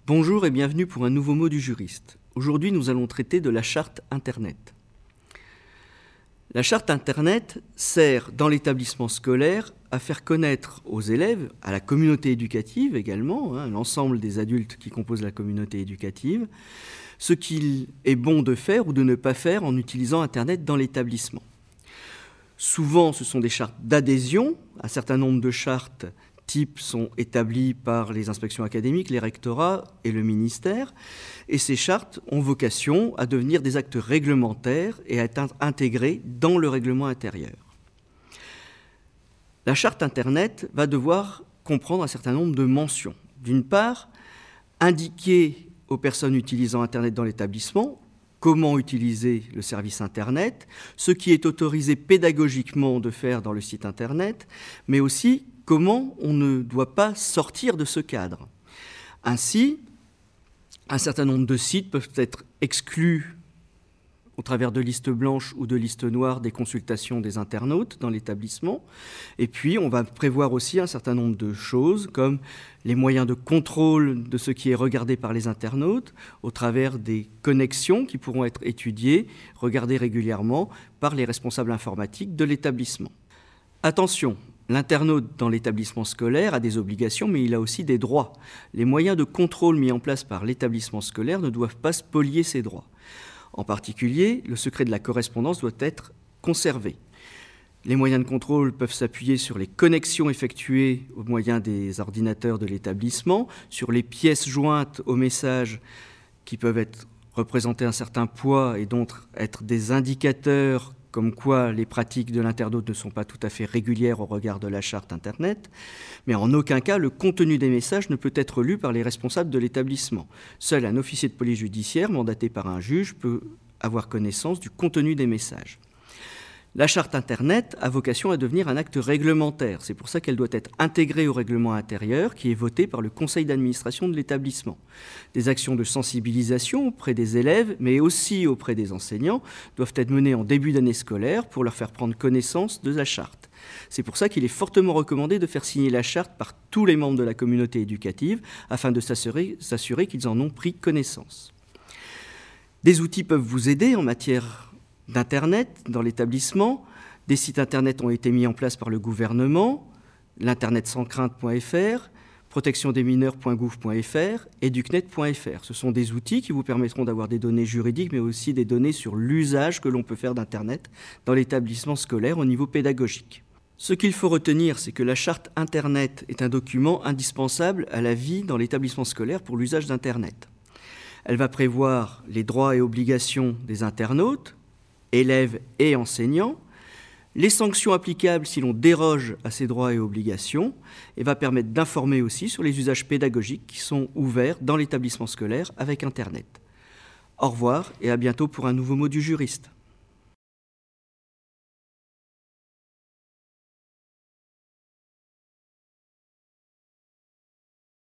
Bonjour et bienvenue pour un nouveau mot du juriste. Aujourd'hui, nous allons traiter de la charte Internet. La charte Internet sert dans l'établissement scolaire à faire connaître aux élèves, à la communauté éducative également, l'ensemble des adultes qui composent la communauté éducative, ce qu'il est bon de faire ou de ne pas faire en utilisant Internet dans l'établissement. Souvent, ce sont des chartes d'adhésion. Un certain nombre de chartes types sont établies par les inspections académiques, les rectorats et le ministère. Et ces chartes ont vocation à devenir des actes réglementaires et à être intégrés dans le règlement intérieur. La charte Internet va devoir comprendre un certain nombre de mentions. D'une part, indiquer aux personnes utilisant Internet dans l'établissement comment utiliser le service Internet, ce qui est autorisé pédagogiquement de faire dans le site Internet, mais aussi comment on ne doit pas sortir de ce cadre. Ainsi, un certain nombre de sites peuvent être exclus au travers de listes blanches ou de listes noires des consultations des internautes dans l'établissement. Et puis, on va prévoir aussi un certain nombre de choses, comme les moyens de contrôle de ce qui est regardé par les internautes, au travers des connexions qui pourront être étudiées, regardées régulièrement par les responsables informatiques de l'établissement. Attention, l'internaute dans l'établissement scolaire a des obligations, mais il a aussi des droits. Les moyens de contrôle mis en place par l'établissement scolaire ne doivent pas spolier ses droits. En particulier, le secret de la correspondance doit être conservé. Les moyens de contrôle peuvent s'appuyer sur les connexions effectuées au moyen des ordinateurs de l'établissement, sur les pièces jointes aux messages qui peuvent représenter un certain poids et donc être des indicateurs comme quoi les pratiques de l'internaute ne sont pas tout à fait régulières au regard de la charte Internet, mais en aucun cas le contenu des messages ne peut être lu par les responsables de l'établissement. Seul un officier de police judiciaire, mandaté par un juge, peut avoir connaissance du contenu des messages. La charte Internet a vocation à devenir un acte réglementaire. C'est pour ça qu'elle doit être intégrée au règlement intérieur qui est voté par le conseil d'administration de l'établissement. Des actions de sensibilisation auprès des élèves, mais aussi auprès des enseignants, doivent être menées en début d'année scolaire pour leur faire prendre connaissance de la charte. C'est pour ça qu'il est fortement recommandé de faire signer la charte par tous les membres de la communauté éducative afin de s'assurer qu'ils en ont pris connaissance. Des outils peuvent vous aider en matière d'Internet dans l'établissement. Des sites Internet ont été mis en place par le gouvernement, l'internetsanscrainte.fr, protectiondesmineurs.gouv.fr, educnet.fr. Ce sont des outils qui vous permettront d'avoir des données juridiques, mais aussi des données sur l'usage que l'on peut faire d'Internet dans l'établissement scolaire au niveau pédagogique. Ce qu'il faut retenir, c'est que la charte Internet est un document indispensable à la vie dans l'établissement scolaire pour l'usage d'Internet. Elle va prévoir les droits et obligations des internautes, élèves et enseignants, les sanctions applicables si l'on déroge à ces droits et obligations, et va permettre d'informer aussi sur les usages pédagogiques qui sont ouverts dans l'établissement scolaire avec Internet. Au revoir et à bientôt pour un nouveau mot du juriste.